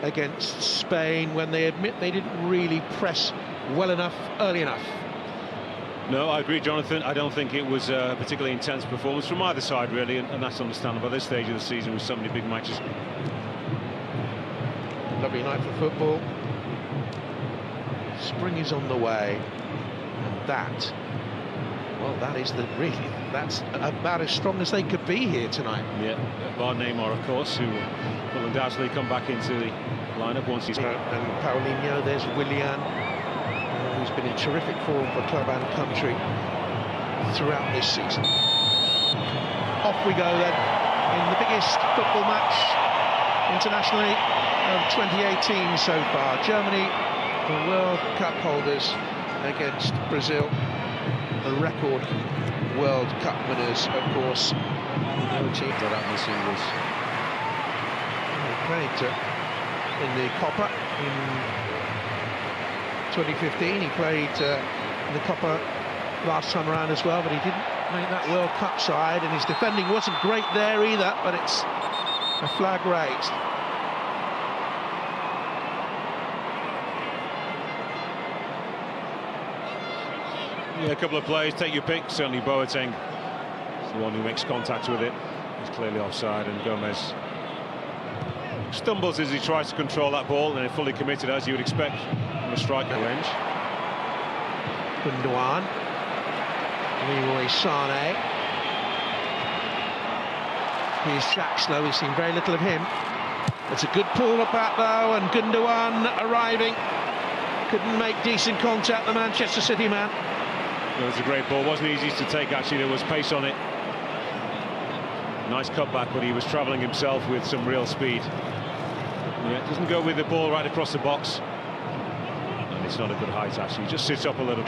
against Spain when they admit they didn't really press well enough, early enough. No, I agree, Jonathan. I don't think it was a particularly intense performance from either side, really, and that's understandable at this stage of the season with so many big matches. Lovely night for football. Spring is on the way, and that, well, that is that's about as strong as they could be here tonight. Yeah, bar Neymar, of course, who will undoubtedly come back into the lineup once he's... And Paulinho, there's Willian, who's been in terrific form for club and country throughout this season. Off we go then, in the biggest football match internationally of 2018 so far. Germany, the World Cup holders, against Brazil, the record World Cup winners, of course. No team that atmosphere was. He played in the Copa in 2015. He played in the Copa last time around as well, but he didn't make that World Cup side, and his defending wasn't great there either, but it's a flag raised. Yeah, a couple of players, take your pick. Certainly Boateng is the one who makes contact with it. He's clearly offside, and Gomez stumbles as he tries to control that ball, and fully committed, as you would expect from a striker range. Gundogan, Leroy Sané. Here's Draxler. We've seen very little of him. It's a good pull up that though, and Gundogan arriving. Couldn't make decent contact, the Manchester City man. It was a great ball, wasn't easy to take actually, there was pace on it. Nice cutback, but he was travelling himself with some real speed. Yeah, doesn't go with the ball right across the box. And it's not a good height actually, just sits up a little.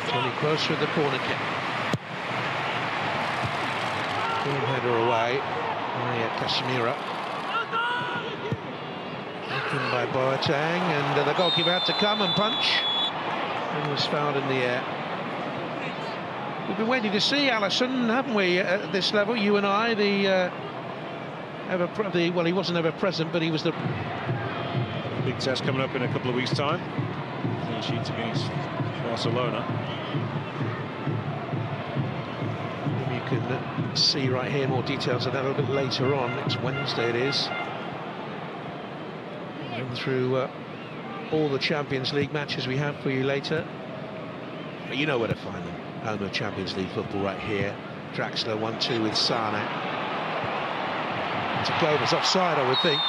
Tony Kroos with the corner kick. Ball header away. Casemiro. Taken by Boateng, and the goalkeeper had to come and punch. And was fouled in the air. We've been waiting to see Alisson, haven't we, at this level, you and I, well, he wasn't ever present, but he was the... Big test coming up in a couple of weeks' time. Clean sheet against Barcelona. You can see right here more details of that a little bit later on. Next Wednesday it is. And through all the Champions League matches we have for you later. But you know where to find them. Home of Champions League football right here. Draxler 1-2 with Sané. To Gomez, offside, I would think.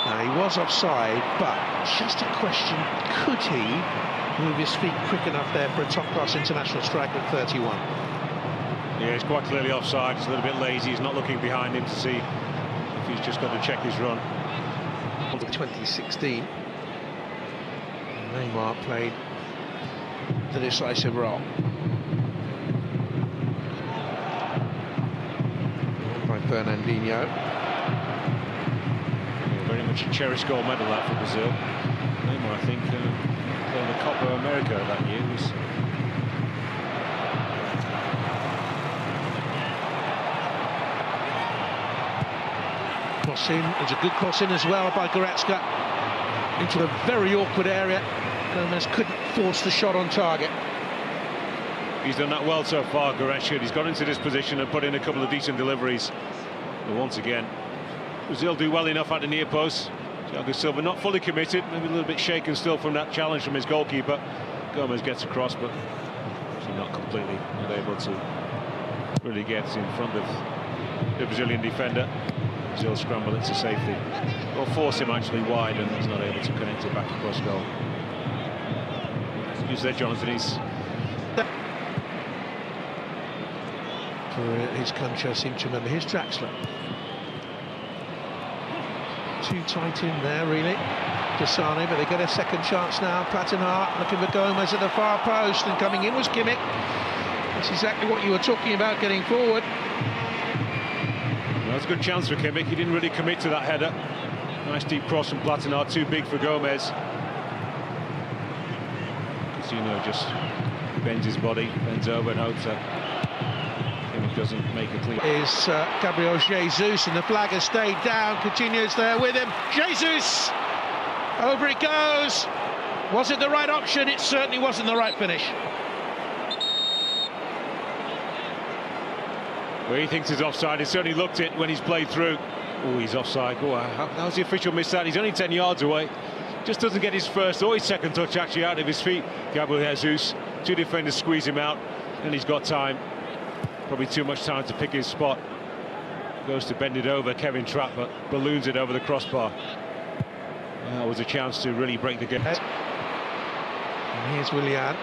Now, he was offside, but just a question, could he move his feet quick enough there for a top-class international striker at 31? Yeah, he's quite clearly offside. He's a little bit lazy. He's not looking behind him to see if he's just got to check his run. 2016. Neymar played the decisive role. By Fernandinho. Yeah, very much a cherished gold medal that for Brazil. Neymar, I think, playing the Copa America that year. Cross in, it was a good cross in as well by Goretzka into a very awkward area. Gomez couldn't force the shot on target. He's done that well so far, Goretzka. He's got into this position and put in a couple of decent deliveries. But once again, Brazil do well enough at the near post. Thiago Silva not fully committed, maybe a little bit shaken still from that challenge from his goalkeeper. Gomez gets across, but actually not completely, not able to really get in front of the Brazilian defender. Brazil scramble it to safety, or force him actually wide, and he's not able to connect it back across goal. As you said, Jonathan, he's... For his country, I seem to remember. Here's Draxler. Too tight in there, really, to Sané, but they get a second chance now. Partha looking for Gomez at the far post, and coming in was Kimmich. That's exactly what you were talking about, getting forward. Well, it's a good chance for Kimmich. He didn't really commit to that header. Nice deep cross from Partha, too big for Gomez. Casino just bends his body, bends over and hopes that Kimmich doesn't make a clean. Is Gabriel Jesus, and the flag has stayed down. Coutinho's there with him. Jesus! Over it goes. Was it the right option? It certainly wasn't the right finish. Well, he thinks he's offside. He certainly looked it when he's played through. Oh, he's offside. Oh, how's the official missed that? He's only 10 yards away. Just doesn't get his first or his second touch actually out of his feet. Gabriel Jesus. Two defenders squeeze him out, and he's got time. Probably too much time to pick his spot. Goes to bend it over, Kevin Trapp, but balloons it over the crossbar. That was a chance to really break the game. And here's Willian.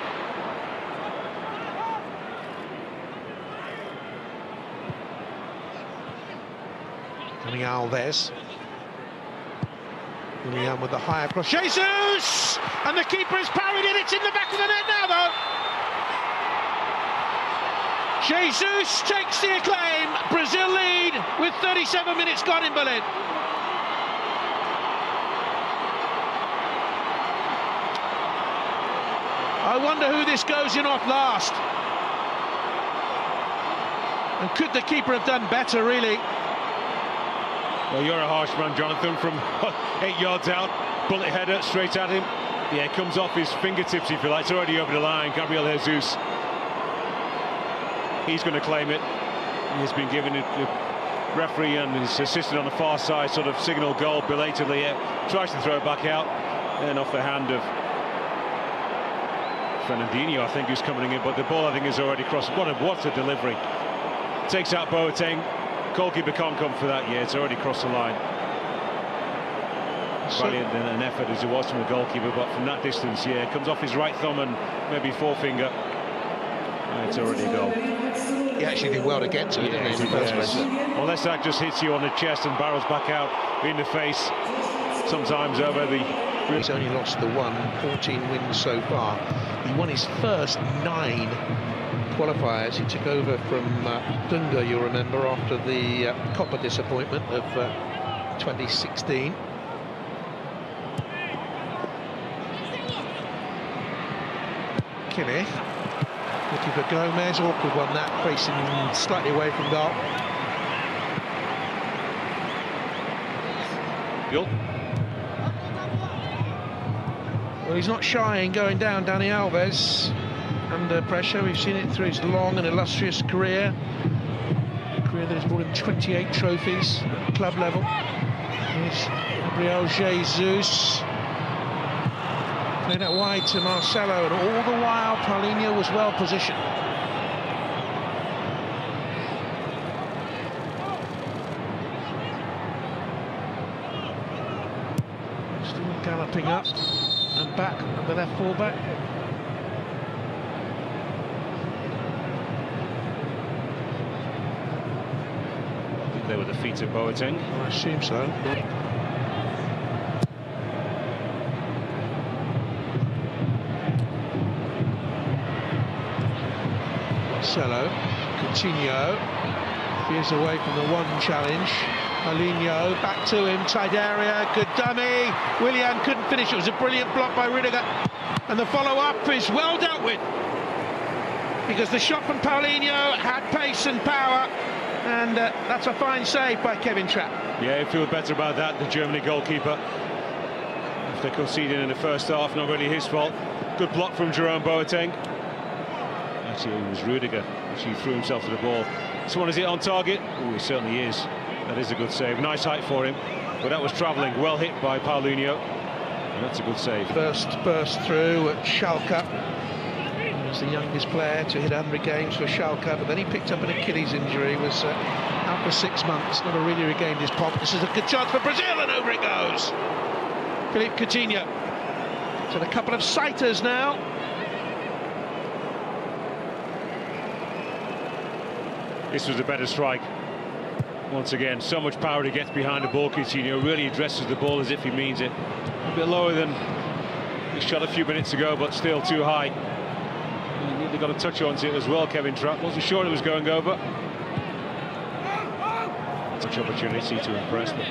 Coming Alves. Willian with the higher cross. Jesus! And the keeper has parried it. It's in the back of the net now, though. Jesus takes the acclaim. Brazil lead with 37 minutes gone in Berlin. I wonder who this goes in off last. And could the keeper have done better, really? Well, you're a harsh man, Jonathan, from 8 yards out. Bullet header straight at him. Yeah, it comes off his fingertips, if you like. It's already over the line. Gabriel Jesus. He's going to claim it. He's been given it. The referee and his assistant on the far side sort of signal goal belatedly. Tries to throw it back out. And off the hand of Fernandinho, I think, who's coming in. But the ball, I think, is already crossed. What a delivery. Takes out Boateng. Goalkeeper can't come for that. Yeah, it's already crossed the line. Valiant in an effort as it was from the goalkeeper, but from that distance, yeah, it comes off his right thumb and maybe forefinger. It's already a goal. He actually did well to get to it, didn't he, in the first place? Unless that just hits you on the chest and barrels back out in the face, sometimes over the... He's only lost the 14 wins so far. He won his first 9 qualifiers. He took over from Dunga, you'll remember, after the Copper disappointment of 2016. Kinney looking for Gomez, awkward one that, facing slightly away from goal. Well, he's not shy in going down, Dani Alves, under pressure. We've seen it through his long and illustrious career. A career that has brought him 28 trophies at club level. Here's Gabriel Jesus. Playing it wide to Marcelo, and all the while Paulinho was well positioned. Still galloping up and back at the left fullback. They were the feet of Boateng. I assume so. Marcelo, Coutinho veers away from the one challenge. Paulinho back to him, tight area, good dummy. Willian couldn't finish. It was a brilliant block by Rudiger, and the follow-up is well dealt with, because the shot from Paulinho had pace and power, and that's a fine save by Kevin Trapp. Yeah, he feels better about that, the Germany goalkeeper. After conceding in the first half, not really his fault. Good block from Jerome Boateng. Actually, it was Rudiger, actually threw himself to the ball. So one, is it on target? Oh, he certainly is. That is a good save. Nice height for him, but that was travelling. Well hit by Paulinho, and that's a good save. First burst through at Schalke. He was the youngest player to hit 100 games for Schalke, but then he picked up an Achilles injury, was out for 6 months, never really regained his pop. This is a good chance for Brazil, and over it goes. Philippe Coutinho. So a couple of sighters now. This was a better strike. Once again, so much power he gets behind the ball. Coutinho really addresses the ball as if he means it. A bit lower than he shot a few minutes ago, but still too high. He really got a touch onto it as well, Kevin Trapp. Wasn't sure it was going over. Such opportunity to impress, but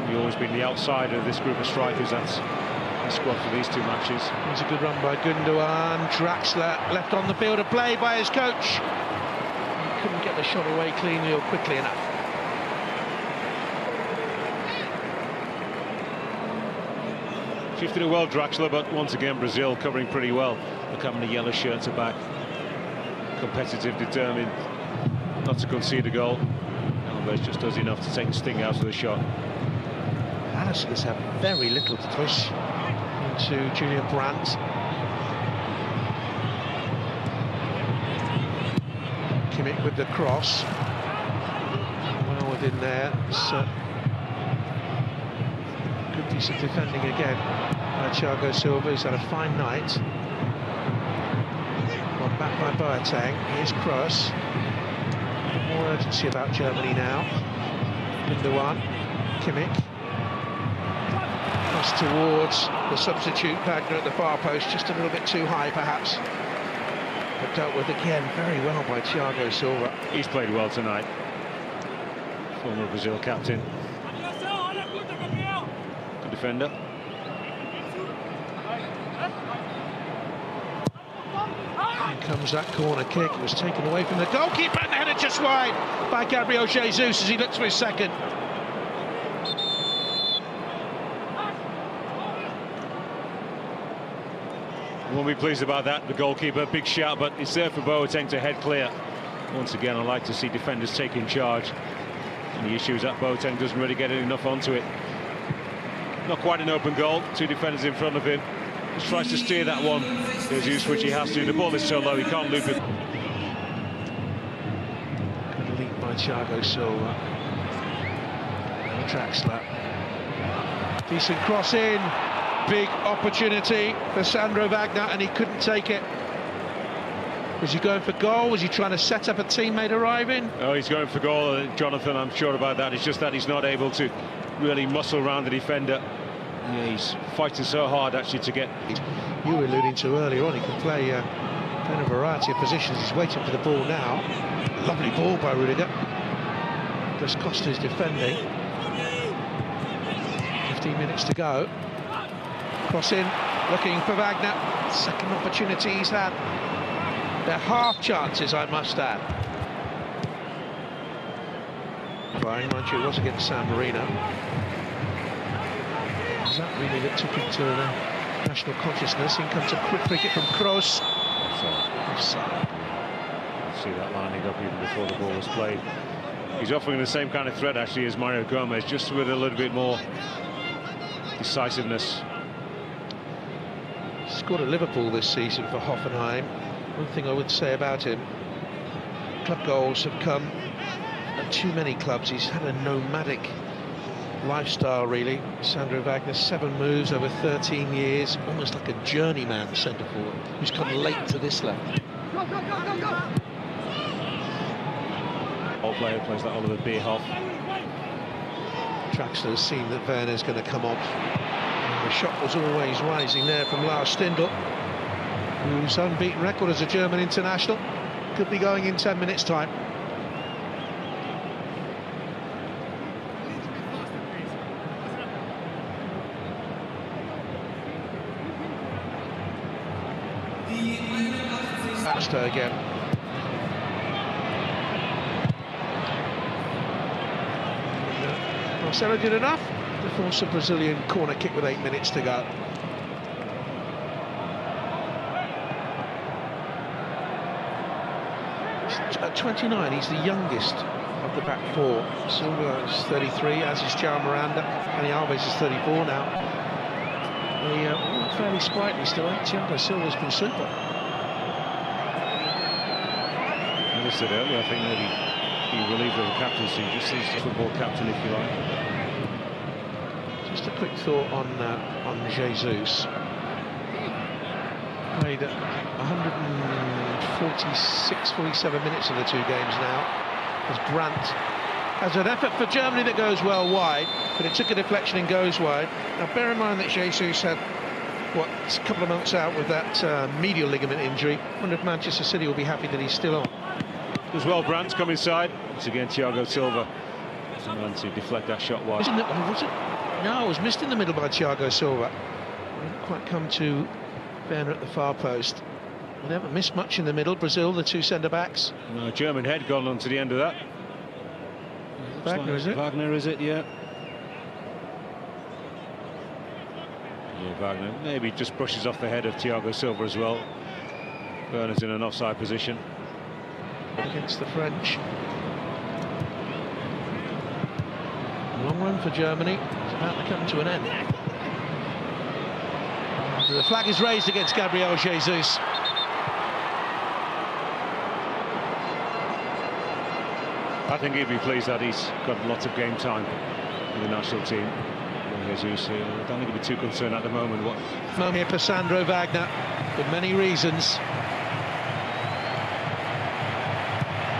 he's always been the outsider of this group of strikers. That's the squad for these 2 matches. It's a good run by Gundogan. Draxler left on the field of play by his coach. couldn't get the shot away cleanly or quickly enough. Shifted it well, Draxler, but once again Brazil covering pretty well. Look how many yellow shirts are back. Competitive, determined, not to concede a goal. Alves just does enough to take the sting out of the shot. Allison's had very little to push into Julian Brandt. Kimmich with the cross. Well within there. Good piece of defending again by Thiago Silva. He's had a fine night. One back by Boateng. Here's Kroos. More urgency about Germany now. Lindewan. Kimmich. Cross towards the substitute Wagner at the far post, just a little bit too high perhaps. But dealt with again very well by Thiago Silva. He's played well tonight. Former Brazil captain. Good defender. Here comes that corner kick. It was taken away from the goalkeeper and headed just wide by Gabriel Jesus as he looks for his second. Won't be pleased about that, the goalkeeper. Big shout, but it's there for Boateng to head clear. Once again, I like to see defenders taking charge. And the issue is that Boateng doesn't really get enough onto it. Not quite an open goal, two defenders in front of him. Just tries to steer that one. Jesus, which he has to. The ball is so low, he can't loop it. Good leap by Thiago Silva. Draxler. Decent cross in. Big opportunity for Sandro Wagner, and he couldn't take it. Was he going for goal? Was he trying to set up a teammate arriving? Oh, he's going for goal, Jonathan. I'm sure about that. It's just that he's not able to really muscle around the defender. Yeah, he's fighting so hard actually to get. You were alluding to earlier on, he can play in a variety of positions. He's waiting for the ball now. Lovely ball by Rudiger. Just Costa's defending. 15 minutes to go. Cross in, looking for Wagner. Second opportunity he's had. They're half chances, I must add. Mind you, it was against San Marino. Was that really that took him to the national consciousness? In comes a quick cricket from Kroos. Offside. See that lining up even before the ball was played. He's offering the same kind of threat actually as Mario Gomez, just with a little bit more decisiveness. Scored at Liverpool this season for Hoffenheim. One thing I would say about him, club goals have come at too many clubs. He's had a nomadic lifestyle really. Sandro Wagner, 7 moves over 13 years, almost like a journeyman centre forward who's come late to this level. Old player plays like Oliver Bierhoff. Draxler's seen that Werner's going to come off. The shot was always rising there from Lars Stindl, whose unbeaten record as a German international could be going in 10 minutes' time. Partha again. Marcelo did enough to force a Brazilian corner kick with 8 minutes to go. At 29, he's the youngest of the back four. Silva is 33, as is João Miranda. Dani Alves is 34 now. They all fairly sprightly still. Thiago Silva's been super. As I said earlier, I think maybe he relieved of the captaincy, just as the football captain, if you like. Just a quick thought on Jesus. Played 146, 47 minutes in the 2 games now. As Brandt has an effort for Germany that goes well wide, but it took a deflection and goes wide. Now bear in mind that Jesus had, what, a couple of months out with that medial ligament injury. I wonder if Manchester City will be happy that he's still on. As well, Brandt's come inside. It's again Thiago Silva. And to deflect that shot wide. Was it? No, it was missed in the middle by Thiago Silva. Didn't quite come to Werner at the far post. They haven't missed much in the middle, Brazil, the two centre-backs. No, German head gone on to the end of that. Wagner, is it? Wagner, is it? Yeah. Yeah, Wagner maybe just brushes off the head of Thiago Silva as well. Werner's in an offside position. Against the French. Long run for Germany. It's about to come to an end. The flag is raised against Gabriel Jesus. I think he'd be pleased that he's got lots of game time in the national team. Jesus, I don't think he'd be too concerned at the moment. Moment here for Sandro Wagner, for many reasons.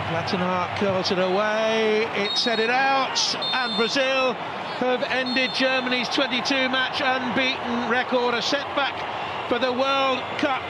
Plattenhardt curls it away, it's headed out, and Brazil have ended Germany's 22-match unbeaten record, a setback for the World Cup